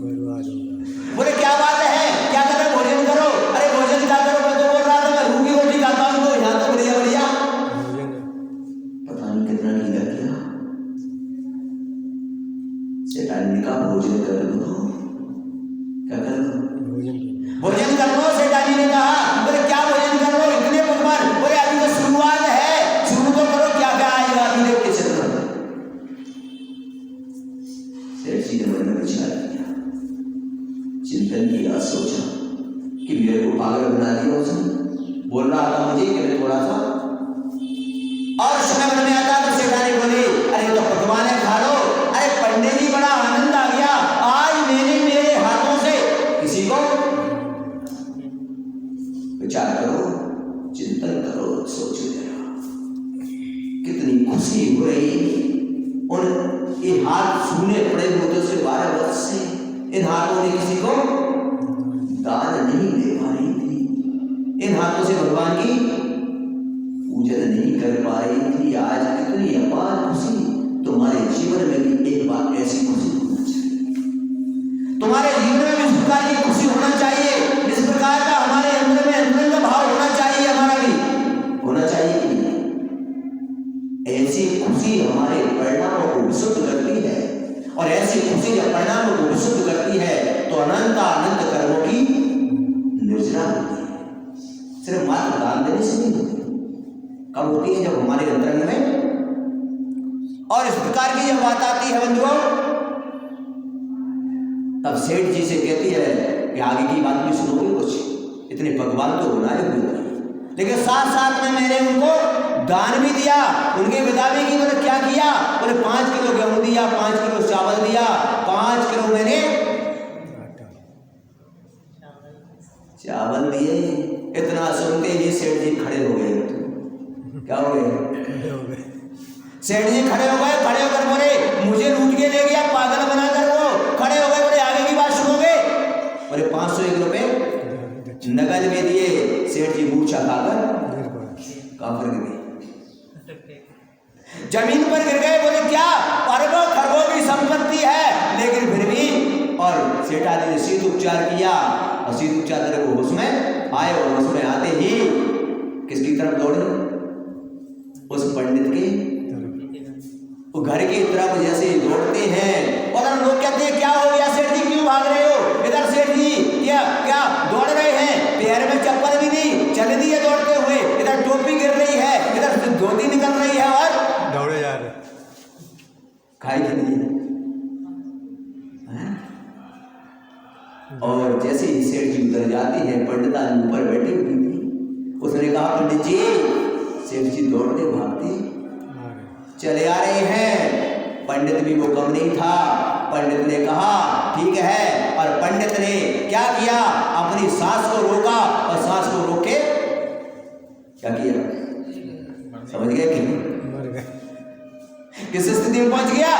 बर्बाद हो गया। बोले क्या बात है, क्या कर रहे? भोजन करो। अरे भोजन क्या करो? मैं तो बोल रहा था मैं रूखी रोटी खाता हूँ, तो यहाँ तो बढ़िया बढ़िया पता नहीं कितना ढीला किया। सेठानी का भोजन कर लो। क्या कर लो? भोजन कर लो। सेठानी ने कहा बोले क्या भोजन कर लो? इतने भगवान। बोले अभी तो शुरुआत है, शुरू तो करो, क्या क्या आएगा अभी देखते चलो। सेठ जी ने मन में विचार किया, चिंतन किया, सोचा कि मेरे को पागल बना दिया उसने। बोल रहा था मुझे कि मैं थोड़ा सा और समय मन में आता तो सेठानी बोली अरे तो पकवान है खा लो। अरे पंडित जी बड़ा ये हाथ सूने पड़े होते उसके 12 वर्ष से इन हाथों ने किसी को दान नहीं दे पा रही थी, इन हाथों से भगवान की पूजन नहीं कर पा रही थी। आज कितनी अपार खुशी तुम्हारे जीवन में भी एक बार ऐसी खुशी होना चाहिए, तुम्हारे जीवन में भी इस प्रकार की खुशी होना चाहिए, इस प्रकार का हमारे अंदर में अंदर का भाव होना चाहिए, हमारा भी होना चाहिए कि ऐसी खुशी हमारे परिणामों को विशुद्ध करती है, और ऐसी खुशी जब परिणामों को विशुद्ध करती है तो अनंत अनंत कर्मों की निर्जना होती है। सिर्फ मात्र दान देने से नहीं होती, कब होती है जब हमारे अंतरंग में। और इस प्रकार की जब बात आती है बंधुओं, तब सेठ जी से कहती है कि आगे की बात भी सुनोगे, कुछ इतने पकवान तो बनाए हुए थे, लेकिन साथ साथ में मैंने उनको दान भी दिया। उनके विदाई की मैंने क्या किया, बोले 5 किलो गेहूं दिया, 5 किलो चावल दिया, 5 किलो मैंने चावल दिए। इतना सुनते ही सेठ जी खड़े हो गए। क्या हो गए? सेठ जी खड़े हो गए, खड़े होकर बोले मुझे लूट के ले गया, पागल बनाकर। वो खड़े हो गए, बोले आगे की बात सुनोगे? बोले 501 रुपए नगद में दिए। सेठ जी मूर्छा खाकर काफर गिर गए, जमीन पर गिर गए। बोले क्या, अरबों खरबों की संपत्ति है, लेकिन फिर भी। और सेठ आदि ने शीत उपचार किया, और शीत उपचार को होश में आए, और होश में आते ही किसकी तरफ दौड़े? उस पंडित के घर की तरफ जैसे दौड़ते हैं। और हम लोग कहते हैं क्या हो गया सेठ जी, क्यों भाग रहे हो? इधर सेठ जी क्या क्या दौड़ रहे हैं, पैर में चप्पल भी नहीं, चल दिए दौड़ते हुए। इधर टोपी गिर रही है, इधर धोती निकल रही है, और दौड़े जा रहे खाई के लिए। और जैसे ही सेठ जी उधर जाती है, पंडिता जी ऊपर बैठी हुई थी। उसने कहा पंडित जी, सेठ जी दौड़ते भागते चले आ रहे हैं। पंडित भी वो कम नहीं था। पंडित ने कहा ठीक है, और पंडित ने क्या किया, अपनी सांस को रोका, और सांस को रोक के क्या किया, समझ गए कि किस स्थिति में पहुंच गया,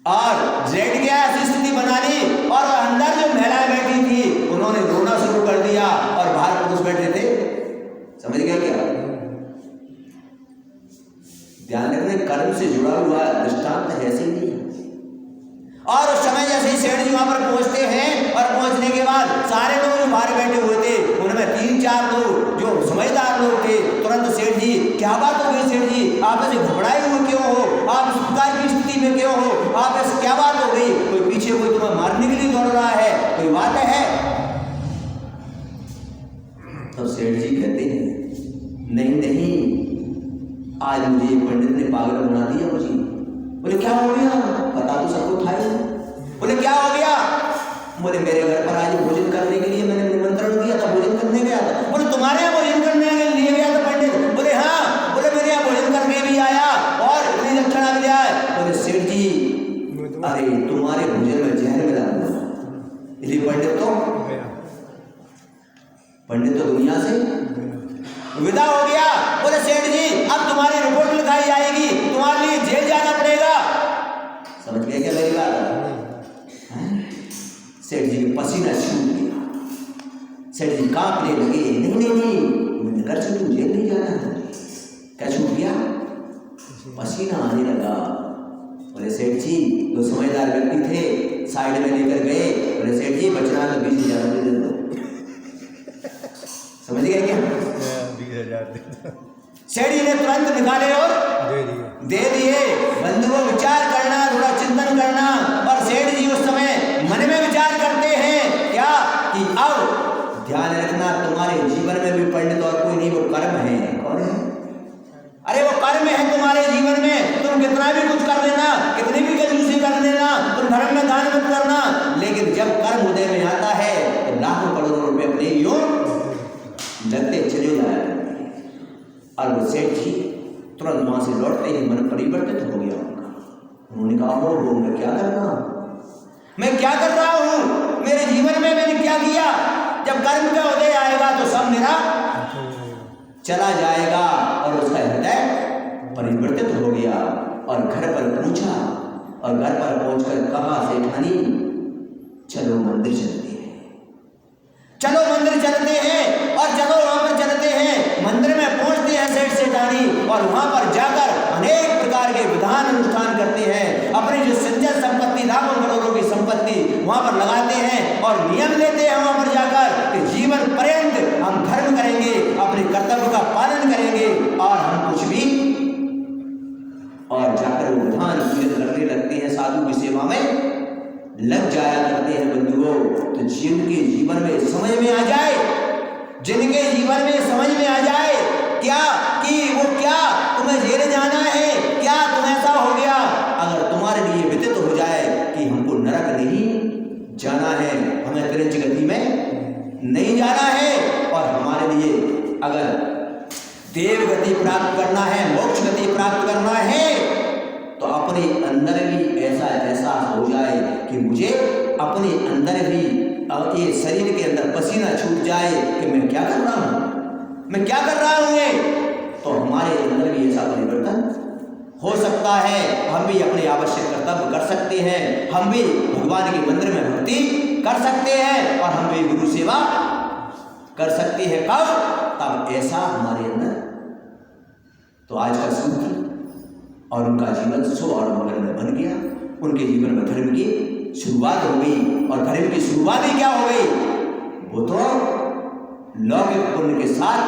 और लेट गया, ऐसी स्थिति बना ली। और अंदर जो महिलाएं बैठी थी उन्होंने रोना शुरू कर दिया, और बाहर पुरुष बैठे थे। समझ गए क्या? ध्यान रखने, कर्म से जुड़ा हुआ दृष्टांत ऐसे नहीं है। और उस समय जैसे ही सेठ जी वहां पर पहुंचते हैं, और पहुंचने के बाद सारे लोग जो बाहर बैठे हुए थे उनमें 3-4 लोग जो समझदार लोग थे, तुरंत सेठ जी क्या बात हो गई, सेठ जी आप ऐसे घबराए हुए क्यों हो, आप इस प्रकार की स्थिति में क्यों हो, आप ऐसे क्या बात हो गई, कोई पीछे कोई तुम्हें मारने के लिए दौड़ रहा है, कोई बात है? तब सेठ जी कहते हैं नहीं नहीं, आज मुझे पंडित ने पागल बना दिया मुझे। बोले क्या हो गया, पता तो सबको था ही। बोले क्या हो गया? बोले मेरे घर पर आज भोजन करने के लिए मैंने निमंत्रण दिया था, भोजन करने गया था। बोले तुम्हारे यहाँ भोजन करने के लिए गया था पंडित? बोले हाँ। बोले मेरे यहाँ भोजन करके भी आया, और इतनी दक्षिणा भी आया। बोले सेठ जी अरे तुम्हारे भोजन में जहर मिला हुआ, इसलिए पंडित तो दुनिया से विदा हो गया। बोले सेठ जी अब तुम्हारी रिपोर्ट लिखाई जाएगी, तुम्हारे लिए जेल जाना पड़ेगा। समझ गए क्या मेरी बात? सेठ जी का पसीना छूट गया, सेठ जी कांपने लगे। नहीं नहीं नहीं, मैंने घर से तू जेल नहीं जाना है। क्या छूट गया? पसीना आने लगा। बोले सेठ जी, जो समझदार व्यक्ति थे साइड में लेकर गए। बोले सेठ जी बचना तो 20,000 दे दो। समझ गए क्या? 20,000 सेठ जी ने तुरंत निकाले और दे दिए। बंधुओं विचार करना, थोड़ा चिंतन करना। और सेठ जी उस समय मन में विचार करते हैं क्या कि अब ध्यान रखना, तुम्हारे जीवन में भी पंडित और कोई नहीं, वो कर्म है। कौन है? अरे वो कर्म है तुम्हारे जीवन में। तुम कितना भी कुछ कर लेना, कितनी भी कंजूसी कर लेना, तुम धर्म में दान मत करना, लेकिन जब कर्म उदय में आता है तो लाखों करोड़ों रुपए अपने यूं लगते चले जाए। और वो सेठ जी तुरंत वहां से लौटते ही मन परिवर्तित हो गया उनका। उन्होंने कहा हो मैं क्या कर रहा हूं, मैं क्या कर रहा हूं, मेरे जीवन में मैंने क्या किया। जब कर्म का उदय आएगा तो सब मेरा चला जाएगा। और उसका हृदय परिवर्तित हो गया। और घर पर पूछा, और घर पर पहुंचकर कहा सेठानी चलो मंदिर चलते हैं, चलो मंदिर चलते हैं। और चलो वहां पर चलते हैं, मंदिर में पहुंचते हैं सेठ सेठानी, और वहां पर जाकर अनेक प्रकार के विधान अनुष्ठान करते हैं। अपनी जो संचय संपत्ति, लाखों करोड़ों की संपत्ति वहां पर लगाते हैं और नियम लेते हैं वहां पर जाकर कि जीवन पर्यंत हम धर्म करेंगे, अपने कर्तव्य का पालन करेंगे, और हम कुछ भी, और जाकर वो विधान करने लगते हैं, साधु की सेवा में लग जाया करते हैं बंधुओं। तो जिनके जीवन में समझ में आ जाए, जिनके जीवन में समझ में आ जाए क्या कि वो क्या तुम्हें जेल जाना है, क्या तुम ऐसा हो गया, अगर तुम्हारे लिए विदित हो जाए कि हमको नरक नहीं जाना है, हमें त्रिंच गति में नहीं जाना है, और हमारे लिए अगर देव गति प्राप्त करना है, मोक्ष गति प्राप्त करना है, तो अपने अंदर भी ऐसा एहसास हो जाए कि मुझे अपने अंदर भी ये शरीर के अंदर पसीना छूट जाए कि मैं क्या कर रहा हूं, मैं क्या कर रहा हूं ये, तो हमारे अंदर भी ऐसा परिवर्तन हो सकता है। हम भी अपने आवश्यक कर्तव्य कर सकते हैं, हम भी भगवान के मंदिर में भक्ति कर सकते हैं, और हम भी गुरु सेवा कर सकते हैं। कब? तब ऐसा हमारे अंदर। तो आज का सूत्र और उनका जीवन सो और मंगल में बन गया, उनके जीवन में धर्म की शुरुआत हो गई, और धर्म की शुरुआत ही क्या हो गई, वो तो लौकिक पुण्य के साथ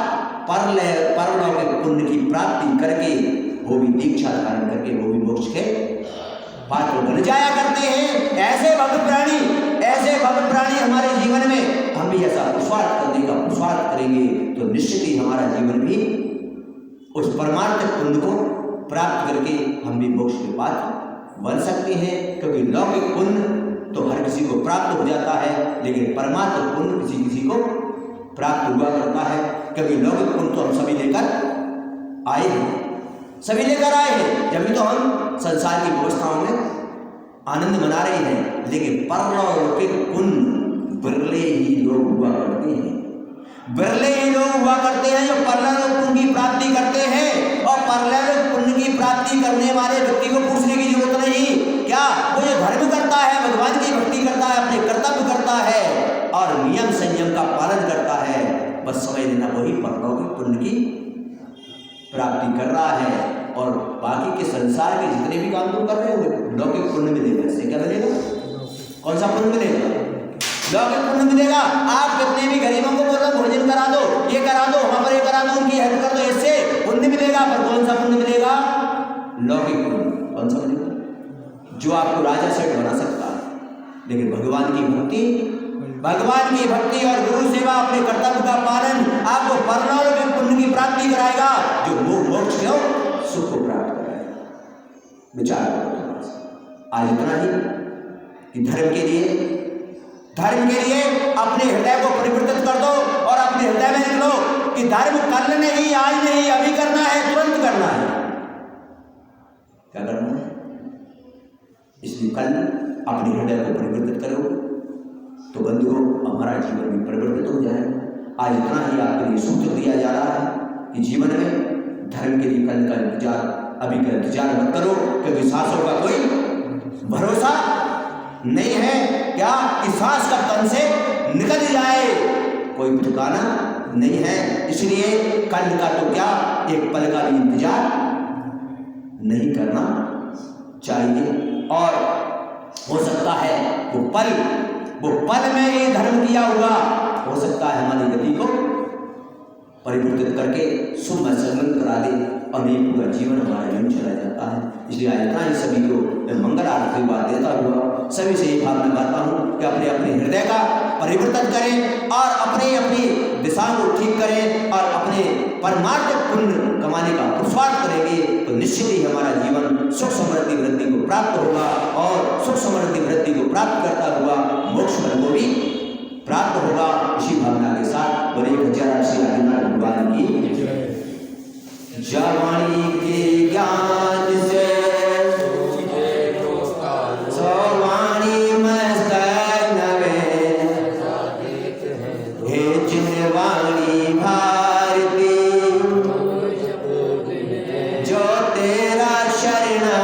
परलौकिक पुण्य की प्राप्ति करके, वो भी दीक्षा धारण करके, वो भी मोक्ष के पात्र बन जाया करते हैं। ऐसे भक्त प्राणी हमारे जीवन में, हम भी ऐसा पुरुषार्थ करने का पुरुषार्थ करेंगे तो निश्चित ही हमारा जीवन भी उस परमार्थिक पुण्य को प्राप्त करके हम भी मोक्ष के पात्र बन सकते हैं। क्योंकि लौकिक पुण्य तो हर किसी को प्राप्त हो जाता है, लेकिन परमात्म पुण्य किसी किसी को प्राप्त हुआ करता है। क्योंकि लौकिक पुण्य तो हम सभी लेकर आए हैं, सभी लेकर आए हैं, जब तो हम संसार की व्यवस्थाओं में आनंद मना रहे हैं। लेकिन परलौकिक पुण्य बिरले ही लोग हुआ करते हैं, बिरले ही लोग हुआ करते हैं जो परलौकिक पुण्य की प्राप्ति करते हैं। और परलौकिक पुण्य की प्राप्ति करने वाले व्यक्ति को पूछने की जरूरत नहीं, क्या वो जो धर्म करता है, भगवान की भक्ति करता है, अपने कर्तव्य करता है और नियम संयम का पालन करता है, बस समझ लेना वही परलौकिक पुण्य की प्राप्ति कर रहा है। और बाकी के संसार के जितने भी काम तुम कर रहे हो, लौकिक पुण्य मिलेगा। इससे क्या मिलेगा? कौन सा पुण्य मिलेगा? लौकिक पुण्य मिलेगा। आप कितने भी गरीबों को बोलो भोजन करा दो, ये करा दो, वहां पर ये करा दो, उनकी हेल्प कर दो, इससे पुण्य मिलेगा। पर कौन सा पुण्य मिलेगा? लौकिक पुण्य। कौन सा मिलेगा? जो आपको राजा सेठ बना सकता है। लेकिन भगवान की भक्ति और गुरु सेवा, अपने कर्तव्य का पालन आपको परलौकिक पुण्य की प्राप्ति कराएगा, जो मोक्ष क्यों सुख को प्राप्त कराएगा। विचार करो। आज इतना ही कि धर्म के लिए अपने हृदय को परिवर्तित कर दो और अपने हृदय में लिख लो कि धर्म कल नहीं, आज नहीं, अभी करना है, तुरंत करना है। क्या करना है? इसलिए कल अपने हृदय को परिवर्तित करो तो बंधुओं हमारा जीवन भी परिवर्तित हो जाएगा। आज इतना ही आपके लिए सूत्र दिया जा रहा है कि जीवन में धर्म के लिए कल का इंतजार, अभी का इंतजार मत करो, क्योंकि सांसों का कोई भरोसा नहीं है। क्या कि सांस कब तन से निकल जाए कोई ठिकाना नहीं है। इसलिए कल का तो क्या, एक पल का भी इंतजार नहीं करना चाहिए। और हो सकता है वो पल में ही धर्म किया हुआ, हो सकता है हमारी गति को परिवर्तित करके शुभ में संलग्न करा दे और ये पूरा जीवन हमारा यूं चला जाता है। इसलिए आज इतना ही सभी को मैं मंगल आरती की बात देता हुआ सभी से ये भावना करता हूँ कि अपने अपने हृदय का परिवर्तन करें और अपनी दिशा को ठीक करें और अपने परमार्थ पुण्य कमाने का पुरुषार्थ करेंगे तो निश्चित ही हमारा जीवन सुख समृद्धि वृद्धि को प्राप्त होगा और सुख समृद्धि वृद्धि को प्राप्त करता हुआ मोक्ष फल को भी प्राप्त होगा। इसी भावना के साथ बड़े हजार श्री आदिनाथ भगवान की जवानी के ज्ञान से सवाणी मस्तक नवे हे जिनवाणी भारती जो तेरा शरणा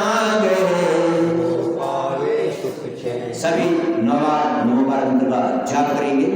सभी 9 बार मंत्र का जाप करेंगे।